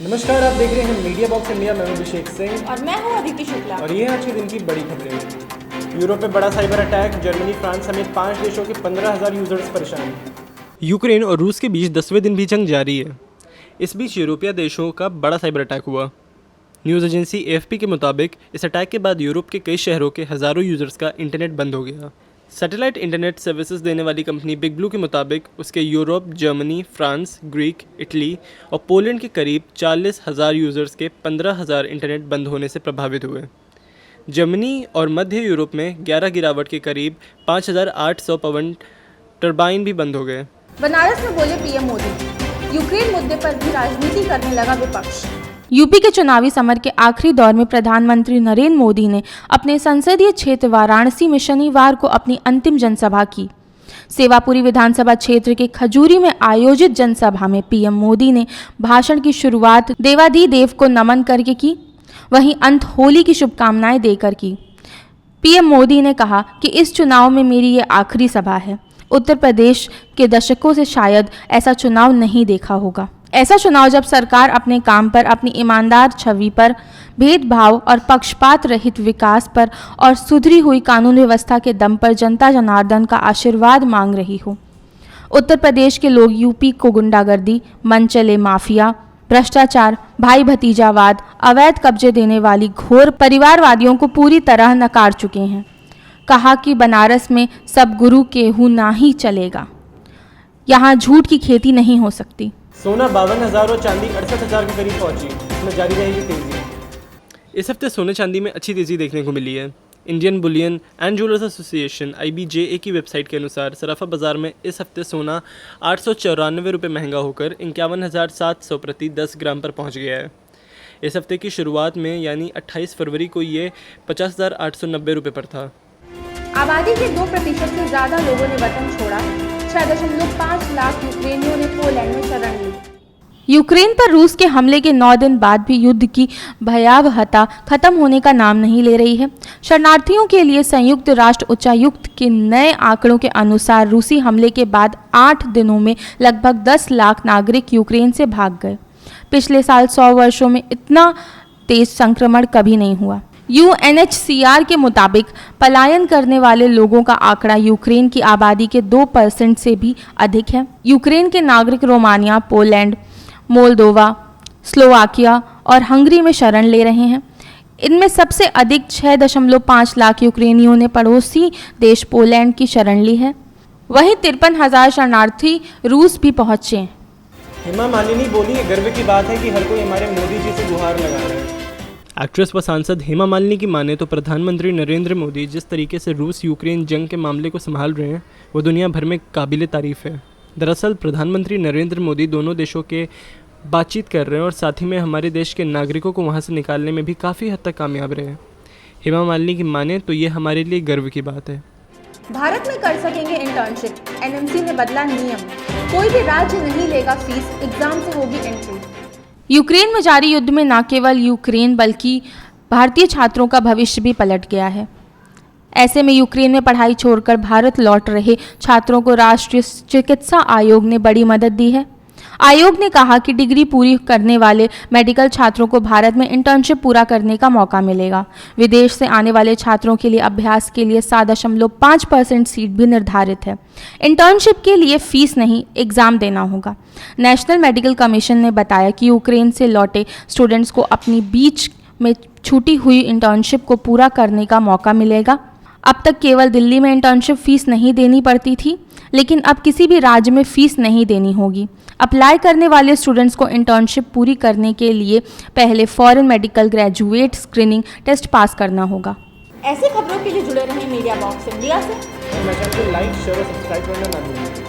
नमस्कार, आप देख रहे हैं मीडिया बॉक्स इंडिया। मैं अभिषेक सिंह और मैं हूं अदिति शुक्ला। और ये है आज के दिन की बड़ी खबरें। यूरोप में बड़ा साइबर अटैक, जर्मनी, फ्रांस समेत 5 देशों के 15,000 यूजर्स परेशान। यूक्रेन और रूस के बीच 10वें दिन भी जंग जारी है। इस बीच यूरोपीय देशों का बड़ा साइबर अटैक हुआ। न्यूज़ एजेंसी AFP के मुताबिक इस अटैक के बाद यूरोप के कई शहरों के हज़ारों यूजर्स का इंटरनेट बंद हो गया। सैटेलाइट इंटरनेट सर्विसेज देने वाली कंपनी बिग ब्लू के मुताबिक उसके Europe, Germany, France, Greek, Italy और पोलैंड के करीब 40,000 यूजर्स के 15,000 इंटरनेट बंद होने से प्रभावित हुए। जर्मनी और मध्य यूरोप में 11 गिरावट के करीब 5,800 पवन टर्बाइन भी बंद हो गए। बनारस में बोले पीएम मोदी, यूक्रेन मुद्दे पर भी राजनीति करने लगा विपक्ष। यूपी के चुनावी समर के आखिरी दौर में प्रधानमंत्री नरेंद्र मोदी ने अपने संसदीय क्षेत्र वाराणसी में शनिवार को अपनी अंतिम जनसभा की। सेवापुरी विधानसभा क्षेत्र के खजूरी में आयोजित जनसभा में पीएम मोदी ने भाषण की शुरुआत देवाधिदेव को नमन करके की, वहीं अंत होली की शुभकामनाएं देकर की। पीएम मोदी ने कहा कि इस चुनाव में मेरी ये आखिरी सभा है। उत्तर प्रदेश के दशकों से शायद ऐसा चुनाव नहीं देखा होगा। ऐसा चुनाव जब सरकार अपने काम पर, अपनी ईमानदार छवि पर, भेदभाव और पक्षपात रहित विकास पर और सुधरी हुई कानून व्यवस्था के दम पर जनता जनार्दन का आशीर्वाद मांग रही हो। उत्तर प्रदेश के लोग यूपी को गुंडागर्दी, मनचले माफिया, भ्रष्टाचार, भाई भतीजावाद, अवैध कब्जे देने वाली घोर परिवारवादियों को पूरी तरह नकार चुके हैं। कहा कि बनारस में सब गुरु केहू ना ही चलेगा, यहाँ झूठ की खेती नहीं हो सकती। सोना 52,000 और चांदी 68,000 के करीब पहुंची। इसमें जारी रहेगी तेजी। इस हफ्ते सोने चांदी में अच्छी तेजी देखने को मिली है। Indian Boolean and jewellers association IBJA की वेबसाइट के अनुसार सराफा बाजार में इस हफ्ते सोना 894 रुपये महंगा होकर 51,700 प्रति 10 ग्राम पर पहुंच गया है। इस हफ्ते की शुरुआत में यानी 28 फरवरी को ये 50,890 रुपये पर था। आबादी के 2% से ज्यादा लोगों ने वतन छोड़ा। 6.5 लाख यूक्रेनियों ने पोलैंड में शरण ली। यूक्रेन पर रूस के हमले के 9 दिन बाद भी युद्ध की भयावहता खत्म होने का नाम नहीं ले रही है। शरणार्थियों के लिए संयुक्त राष्ट्र उच्चायुक्त के नए आंकड़ों के अनुसार रूसी हमले के बाद 8 दिनों में लगभग 10 लाख नागरिक यूक्रेन से भाग गए। पिछले साल 100 वर्षों में इतना तेज संक्रमण कभी नहीं हुआ। UNHCR के मुताबिक पलायन करने वाले लोगों का आंकड़ा यूक्रेन की आबादी के 2% से भी अधिक है। यूक्रेन के नागरिक रोमानिया, पोलैंड, मोल्दोवा, स्लोवाकिया और हंगरी में शरण ले रहे हैं। इनमें सबसे अधिक 6.5 लाख यूक्रेनियों ने पड़ोसी देश पोलैंड की शरण ली है। वहीं 53,000 शरणार्थी रूस भी पहुंचे हैं। हेमा मालिनी बोली, ये गर्व की बात है कि हर कोई हमारे मोदी जी से गुहार लगा रहा है। एक्ट्रेस व सांसद हेमा मालिनी की माने तो प्रधानमंत्री नरेंद्र मोदी जिस तरीके से रूस यूक्रेन जंग के मामले को संभाल रहे हैं वो दुनिया भर में काबिले तारीफ़ है। दरअसल प्रधानमंत्री नरेंद्र मोदी दोनों देशों के बातचीत कर रहे हैं और साथ ही में हमारे देश के नागरिकों को वहाँ से निकालने में भी काफ़ी हद तक कामयाब रहे हैं। हेमा मालिनी की माने तो ये हमारे लिए गर्व की बात है। भारत में कर सकेंगे इंटर्नशिप, NMC ने बदला नियम। कोई भी राज्य नहीं लेगा फीस, एग्जाम से होगी एंट्री। यूक्रेन में जारी युद्ध में न केवल यूक्रेन बल्कि भारतीय छात्रों का भविष्य भी पलट गया है। ऐसे में यूक्रेन में पढ़ाई छोड़कर भारत लौट रहे छात्रों को राष्ट्रीय चिकित्सा आयोग ने बड़ी मदद दी है। आयोग ने कहा कि डिग्री पूरी करने वाले मेडिकल छात्रों को भारत में इंटर्नशिप पूरा करने का मौका मिलेगा। विदेश से आने वाले छात्रों के लिए अभ्यास के लिए 7.5% सीट भी निर्धारित है। इंटर्नशिप के लिए फीस नहीं, एग्ज़ाम देना होगा। नेशनल मेडिकल कमीशन ने बताया कि यूक्रेन से लौटे स्टूडेंट्स को अपनी बीच में छूटी हुई इंटर्नशिप को पूरा करने का मौका मिलेगा। अब तक केवल दिल्ली में इंटर्नशिप फीस नहीं देनी पड़ती थी, लेकिन अब किसी भी राज्य में फीस नहीं देनी होगी। अप्लाई करने वाले स्टूडेंट्स को इंटर्नशिप पूरी करने के लिए पहले foreign medical graduate screening test pass करना होगा। ऐसी खबरों के लिए जुड़े रहें मीडिया बॉक्स इंडिया से। मैं चैनल को लाइक, शेयर और सब्सक्राइब करना ना भूलें।